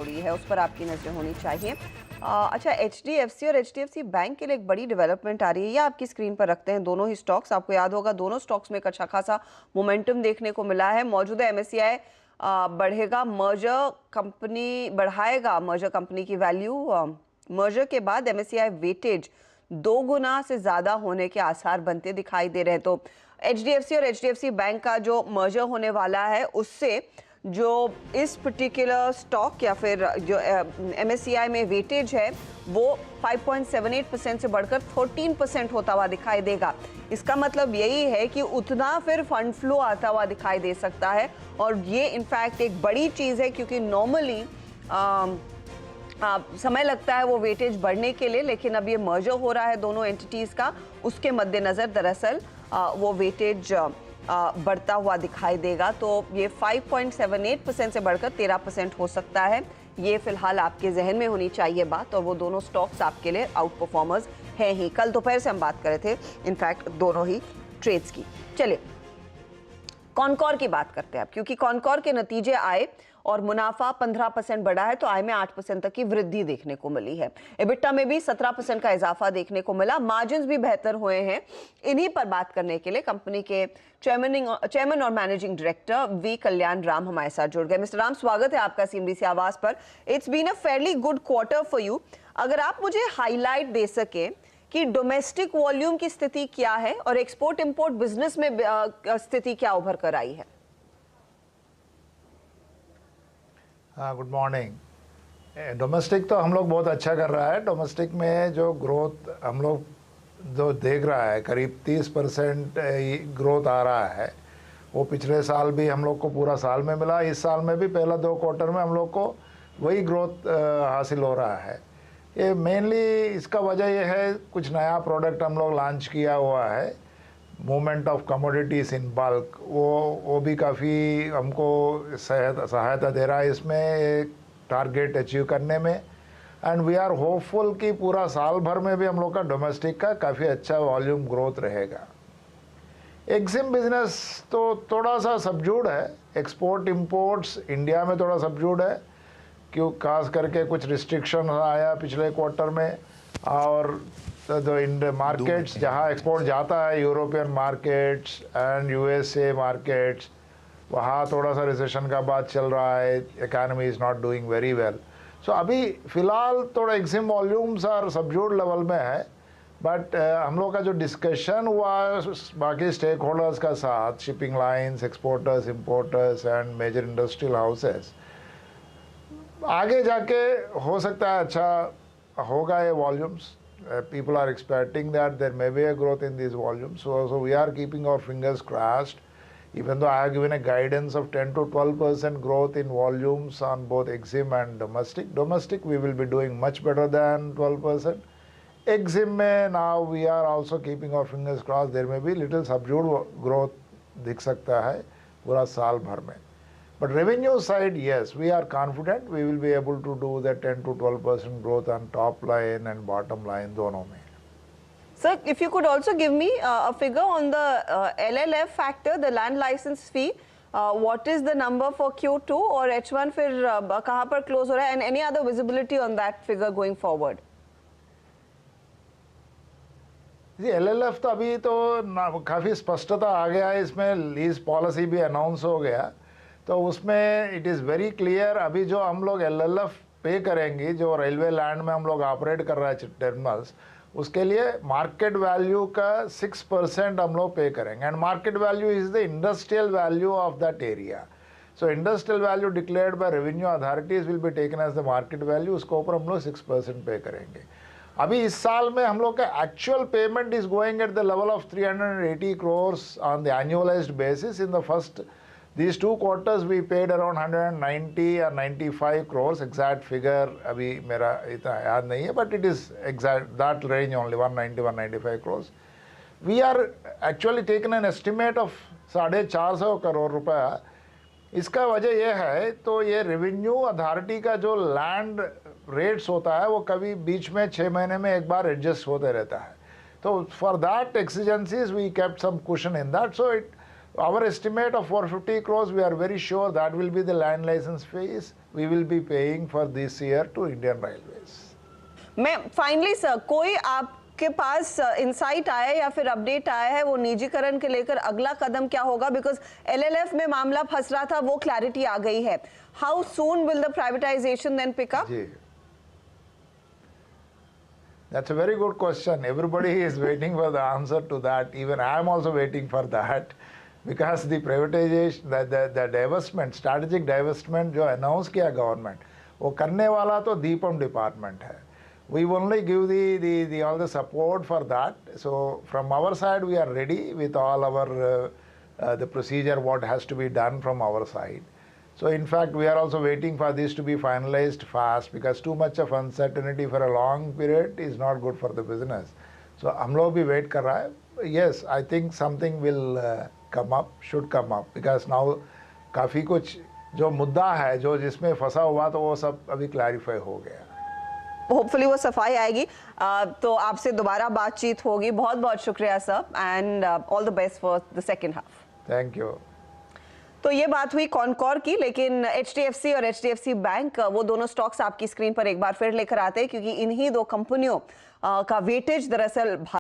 है उस पर आपकी नजर होनी चाहिए। अच्छा, एचडीएफसी और एचडीएफसी बैंक के लिए एक बड़ी डेवलपमेंट आ रही है, ये आपकी स्क्रीन पर रखते हैं दोनों ही स्टॉक्स। आपको याद होगा दोनों स्टॉक्स में एक अच्छा खासा मोमेंटम देखने को मिला है। मौजूदा एमएससीआई बढ़ेगा, मर्जर कंपनी बढ़ाएगा मर्जर कंपनी की वैल्यू। मर्जर के बाद एमएससीआई वेटेज 2 गुना से ज्यादा होने के आसार बनते दिखाई दे रहे हैं। तो एचडीएफसी और एचडीएफसी बैंक का जो मर्जर होने वाला है उससे जो इस पर्टिकुलर स्टॉक या फिर जो एमएससीआई में वेटेज है वो 5.78% से बढ़कर 13% होता हुआ दिखाई देगा। इसका मतलब यही है कि उतना फिर फंड फ्लो आता हुआ दिखाई दे सकता है और ये इनफैक्ट एक बड़ी चीज़ है, क्योंकि नॉर्मली समय लगता है वो वेटेज बढ़ने के लिए, लेकिन अब ये मर्जर हो रहा है दोनों एंटिटीज़ का, उसके मद्देनज़र दरअसल वो वेटेज बढ़ता हुआ दिखाई देगा। तो ये 5.78% से बढ़कर 13% हो सकता है। ये फिलहाल आपके जहन में होनी चाहिए बात, और वो दोनों स्टॉक्स आपके लिए आउट परफॉर्मर्स हैं ही। कल दोपहर से हम बात कर रहे थे इनफैक्ट दोनों ही ट्रेड्स की। चलिए कॉनकॉर की बात करते हैं अब, क्योंकि कॉनकॉर के नतीजे आए और मुनाफा 15% बढ़ा है, तो आय में 8% तक की वृद्धि देखने को मिली है। एबिटा में भी 17% का इजाफा देखने को मिला, मार्जिन्स भी बेहतर हुए हैं। इन्हीं पर बात करने के लिए कंपनी के चेयरमैन और मैनेजिंग डायरेक्टर वी कल्याण राम हमारे साथ जुड़ गए। मिस्टर राम, स्वागत है आपका सीएनबीसी आवाज पर। It's been a fairly good quarter for you. अगर आप मुझे हाईलाइट दे सके कि डोमेस्टिक वॉल्यूम की स्थिति क्या है और एक्सपोर्ट इंपोर्ट बिजनेस में स्थिति क्या उभर कर आई है। हाँ, गुड मॉर्निंग। डोमेस्टिक तो हम लोग बहुत अच्छा कर रहा है। डोमेस्टिक में जो ग्रोथ हम लोग जो देख रहा है करीब 30% ग्रोथ आ रहा है। वो पिछले साल भी हम लोग को पूरा साल में मिला, इस साल में भी पहला 2 क्वार्टर में हम लोग को वही ग्रोथ हासिल हो रहा है। ये मेनली इसका वजह ये है कुछ नया प्रोडक्ट हम लोग लॉन्च किया हुआ है, movement of commodities in bulk, वो भी काफ़ी हमको सहायता दे रहा है इसमें एक टारगेट अचीव करने में। एंड वी आर होपफुल कि पूरा साल भर में भी हम लोग का डोमेस्टिक का काफ़ी अच्छा वॉल्यूम ग्रोथ रहेगा। एक्सिम बिजनेस तो थोड़ा सा सबजूड है, एक्सपोर्ट इंपोर्ट्स इंडिया में थोड़ा सबजूड है, क्यों खास करके कुछ रिस्ट्रिक्शन आया पिछले क्वार्टर में, और जो इंडियन मार्केट्स जहाँ एक्सपोर्ट जाता है, European markets and USA markets, वहाँ थोड़ा सा रिसेशन का बात चल रहा है, economy is not doing very well. So अभी फ़िलहाल थोड़ा एक्सिम वॉल्यूम्स और सबजूड लेवल में है। बट हम लोग का जो डिस्कशन हुआ बाकी स्टेक होल्डर्स का साथ, shipping lines, exporters, importers and major industrial houses, आगे जाके हो सकता है अच्छा होगा ये volumes. People are expecting that there may be a growth in these volumes. So we are keeping our fingers crossed. Even though I have given a guidance of 10 to 12% growth in volumes on both Exim and domestic. Domestic we will be doing much better than 12%. Exim में now we are also keeping our fingers crossed. There may be little subdued growth दिख सकता है पूरा साल भर में. But revenue side, yes, we are confident we will be able to do the 10 to 12% growth on top line and bottom line दोनों में. Sir, if you could also give me a figure on the LLF factor, the land license fee. What is the number for Q2 और H1 फिर कहाँ पर close हो रहा है, and any other visibility on that figure going forward? Ji, LLF तो अभी तो काफ़ी स्पष्टता आ गया है इसमें, लीज पॉलिसी भी अनाउंस हो गया, तो उसमें इट इज़ वेरी क्लियर। अभी जो हम लोग LLF पे करेंगे, जो रेलवे लैंड में हम लोग ऑपरेट कर रहे हैं टर्मिनल्स, उसके लिए मार्केट वैल्यू का 6% हम लोग पे करेंगे। And market value is the industrial value of that area. So industrial value declared by revenue authorities will be taken as the market value, उसके ऊपर हम लोग 6% पे करेंगे। अभी इस साल में हम लोग का actual payment is going at the level of 380 crores on the annualised basis. In the first these 2 quarters we paid around 190 or 95 crores, exact figure abhi mera itna yaad nahi hai, but it is exact that range only, 190-195 crores. We are actually taken an estimate of 450 crore रुपया। इसका वजह यह है, तो ये revenue authority का जो land rates होता है वो कभी बीच में 6 महीने में एक बार एडजस्ट होते रहता है, तो for that exigencies we kept some cushion in that. So Our estimate of 450 crores, we are very sure that will be the land license fees we will be paying for this year to Indian Railways. मैं finally sir, कोई आपके पास insight आया है या फिर update आया है वो निजीकरण के लेकर अगला कदम क्या होगा? बिकॉज एलएलएफ में मामला फंस रहा था, वो क्लैरिटी आ गई है. How soon will the privatisation then pick up? That's a very good question. Everybody is waiting for the answer to that. Even I am also waiting for that. Because the privatization, the divestment, strategic divestment जो announce किया government, वो करने वाला तो DIPAM department है. We only give the all the support for that. So from our side, we are ready with all our the procedure what has to be done from our side. So in fact, we are also waiting for this to be finalized fast because too much of uncertainty for a long period is not good for the business. So हम लोग भी wait कर रहा है. Yes, I think something will come up, should come up because now काफ़ी कुछ जो मुद्दा है जो जिसमें फंसा हुआ तो वो सब अभी क्लैरिफाई हो गया. होपफुली वो सफाई आएगी. तो आपसे दोबारा बातचीत होगी. बहुत बहुत शुक्रिया sir and all the best for the second half. Thank you. तो ये बात हुई कॉनकॉर की, लेकिन HDFC और HDFC बैंक वो दोनों स्टॉक्स आपकी स्क्रीन पर एक बार फिर लेकर आते हैं क्योंकि इन्हीं दो कंपनियों का वेटेज दरअसल